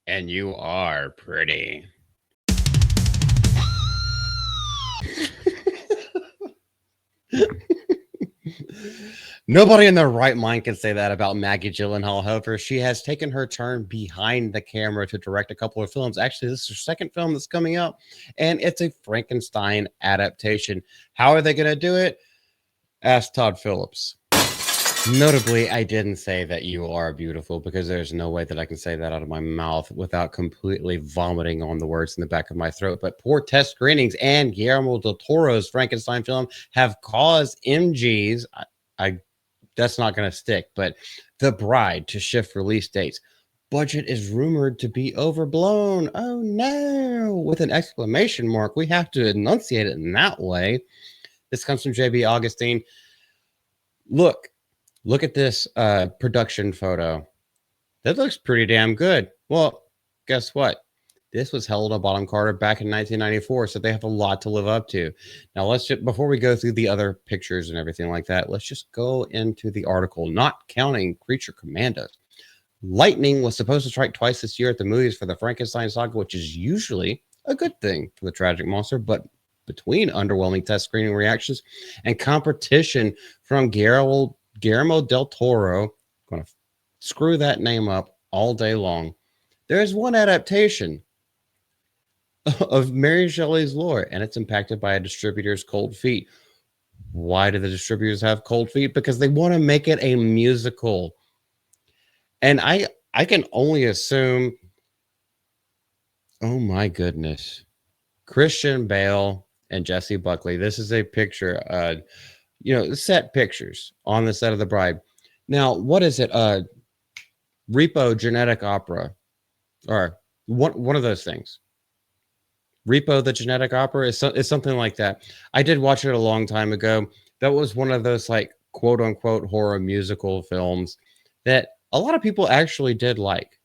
And you are pretty. Nobody in their right mind can say that about Maggie Gyllenhaal. However, she has taken her turn behind the camera to direct a couple of films. Actually, this is her second film that's coming out, and it's a Frankenstein adaptation. How are they going to do it? Ask Todd Phillips. Notably, I didn't say that you are beautiful because there's no way that I can say that out of my mouth without completely vomiting on the words in the back of my throat. But poor test screenings and Guillermo del Toro's Frankenstein film have caused MGs. I that's not going to stick, but The Bride to shift release dates. Budget is rumored to be overblown. Oh no! With an exclamation mark. We have to enunciate it in that way. This comes from JB Augustine. Look, look at this production photo. That looks pretty damn good. Well, guess what? This was Helena Bonham Carter back in 1994, so they have a lot to live up to. Now, let's just, before we go through the other pictures and everything like that, let's just go into the article, not counting Creature Commandos. Lightning was supposed to strike twice this year at the movies for the Frankenstein saga, which is usually a good thing for the tragic monster, but between underwhelming test screening reactions and competition from Guillermo del Toro, I'm going to screw that name up all day long. There is one adaptation of Mary Shelley's lore, and it's impacted by a distributor's cold feet. Why do the distributors have cold feet? Because they want to make it a musical. And I can only assume, oh my goodness, Christian Bale and Jesse Buckley. This is a picture, set pictures on the set of The Bride. Now, what is it? Repo Genetic Opera, or one of those things. Repo the Genetic Opera is something like that. I did watch it a long time ago. That was one of those like quote unquote horror musical films that a lot of people actually did like.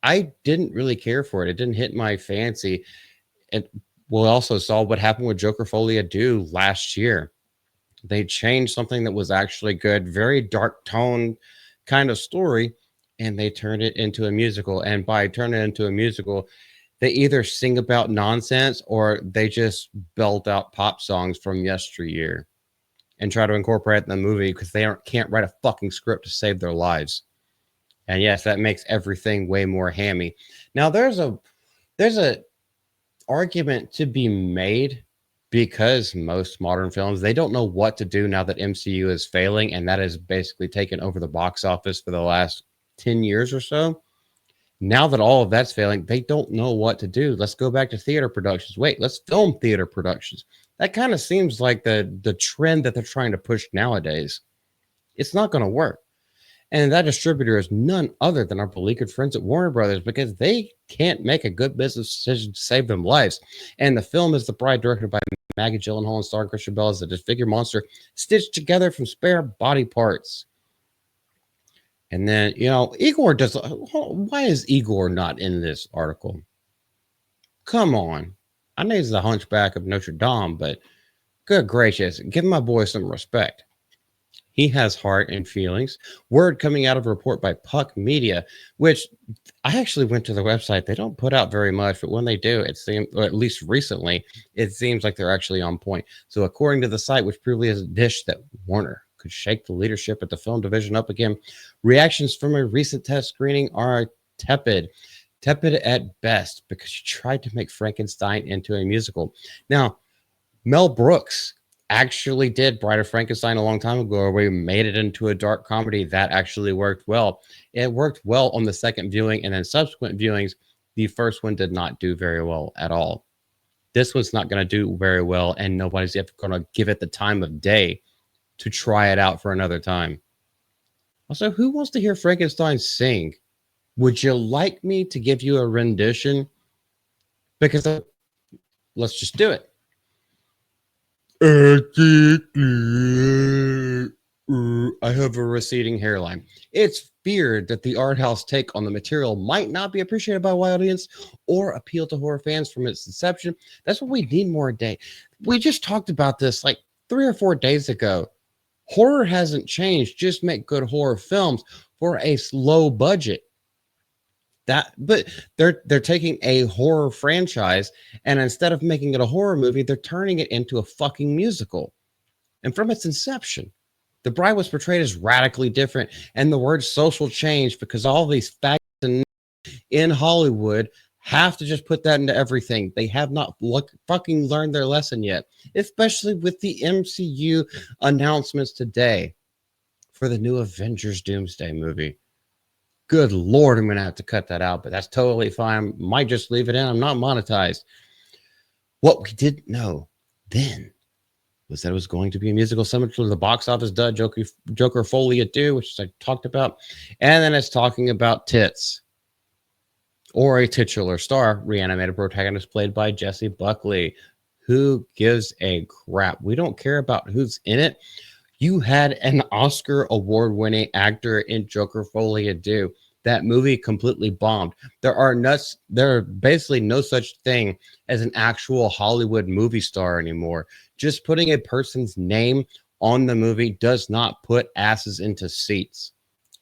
I didn't really care for it. It didn't hit my fancy. And we also saw what happened with Joker Folia Do last year. They changed something that was actually good, very dark tone kind of story, and they turned it into a musical. And by turning it into a musical, they either sing about nonsense or they just belt out pop songs from yesteryear and try to incorporate it in the movie because they can't write a fucking script to save their lives. And yes, that makes everything way more hammy. Now there's a argument to be made because most modern films, they don't know what to do now that MCU is failing, and that has basically taken over the box office for the last 10 years or so. Now that all of that's failing, they don't know what to do. Let's go back to theater productions. Wait, let's film theater productions. That kind of seems like the trend that they're trying to push nowadays. It's not going to work. And that distributor is none other than our beleaguered friends at Warner Brothers because they can't make a good business decision to save them lives. And the film is The Bride, directed by Maggie Gyllenhaal and starring Christian Bale as a disfigured monster stitched together from spare body parts. And then, Igor does. Why is Igor not in this article? Come on. I know he's the hunchback of Notre Dame, but good gracious, give my boy some respect. He has heart and feelings. Word coming out of a report by Puck Media, which I actually went to the website. They don't put out very much, but when they do, it seems, or at least recently, it seems like they're actually on point. So according to the site, which probably is a dish that Warner could shake the leadership at the film division up again, reactions from a recent test screening are tepid at best because you tried to make Frankenstein into a musical. Now, Mel Brooks actually did Bride of Frankenstein a long time ago, where we made it into a dark comedy that actually worked well. It worked well on the second viewing, and then subsequent viewings, the first one did not do very well at all. This one's not going to do very well, and nobody's ever going to give it the time of day to try it out for another time. Also, who wants to hear Frankenstein sing? Would you like me to give you a rendition? Because let's just do it. I have a receding hairline. It's feared that the art house take on the material might not be appreciated by a wide audience or appeal to horror fans from its inception. That's what we need more today. We just talked about this like 3 or 4 days ago. Horror hasn't changed. Just make good horror films for a low budget. But they're taking a horror franchise, and instead of making it a horror movie, they're turning it into a fucking musical. And from its inception, The Bride was portrayed as radically different, and the word social change because all these facts in Hollywood have to just put that into everything. They have not fucking learned their lesson yet, especially with the MCU announcements today for the new Avengers Doomsday movie. Good Lord, I'm going to have to cut that out, but that's totally fine. Might just leave it in. I'm not monetized. What we didn't know then was that it was going to be a musical similar to the box office dud Joker Folia 2, which I talked about. And then it's talking about tits, or a titular star, reanimated protagonist played by Jessie Buckley. Who gives a crap? We don't care about who's in it. You had an Oscar award-winning actor in Joker Folia 2. That movie completely bombed. There are basically no such thing as an actual Hollywood movie star anymore. Just putting a person's name on the movie does not put asses into seats.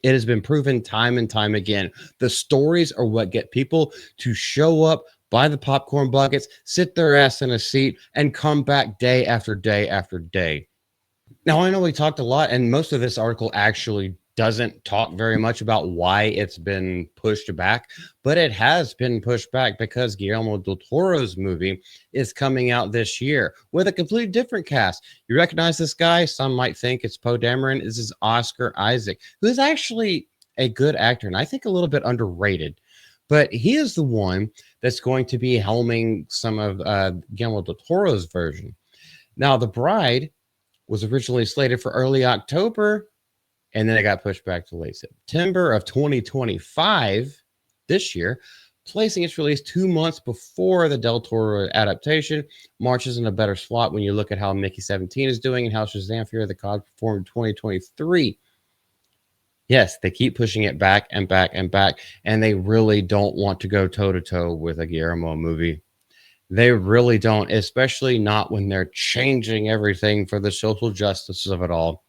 It has been proven time and time again. The stories are what get people to show up, buy the popcorn buckets, sit their ass in a seat, and come back day after day after day. Now, I know we talked a lot, and most of this article actually doesn't talk very much about why it's been pushed back, but it has been pushed back because Guillermo del Toro's movie is coming out this year with a completely different cast. You recognize this guy? Some might think it's Poe Dameron. This is Oscar Isaac, who is actually a good actor, and I think a little bit underrated. But he is the one that's going to be helming some of Guillermo del Toro's version. Now, The Bride was originally slated for early October, and then it got pushed back to late September of 2025 this year, placing its release 2 months before the Del Toro adaptation. March is in a better slot when you look at how Mickey 17 is doing and how Shazam Fear of the God performed in 2023. Yes, they keep pushing it back and back and back, and they really don't want to go toe-to-toe with a Guillermo movie. They really don't, especially not when they're changing everything for the social justice of it all.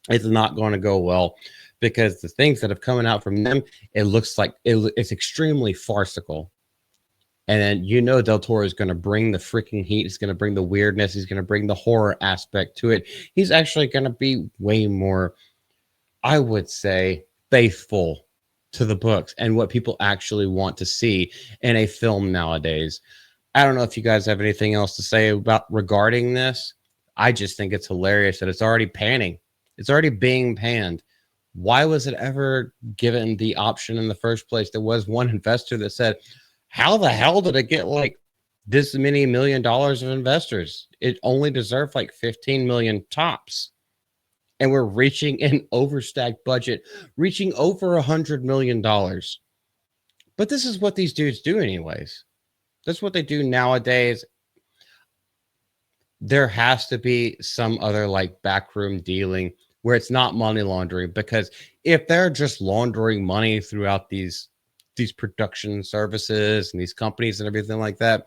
It's not going to go well because the things that have coming out from them, it looks like it's extremely farcical. And then Del Toro is going to bring the freaking heat. He's going to bring the weirdness. He's going to bring the horror aspect to it. He's actually going to be way more, I would say, faithful to the books and what people actually want to see in a film nowadays. I don't know if you guys have anything else to say about regarding this. I just think it's hilarious that it's already panning. It's already being panned. Why was it ever given the option in the first place? There was one investor that said, how the hell did it get like this many $1 million of investors? It only deserved like 15 million tops. And we're reaching an overstacked budget, reaching over $100 million. But this is what these dudes do anyways. That's what they do nowadays. There has to be some other like backroom dealing where it's not money laundering, because if they're just laundering money throughout these production services and these companies and everything like that,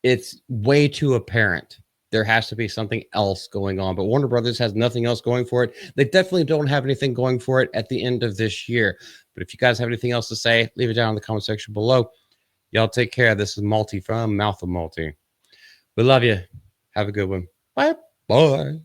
it's way too apparent. There has to be something else going on, but Warner Brothers has nothing else going for it. They definitely don't have anything going for it at the end of this year. But if you guys have anything else to say, leave it down in the comment section below. Y'all take care. This is Multi from Mouth of Multi. We love you. Have a good one. Bye. Bye.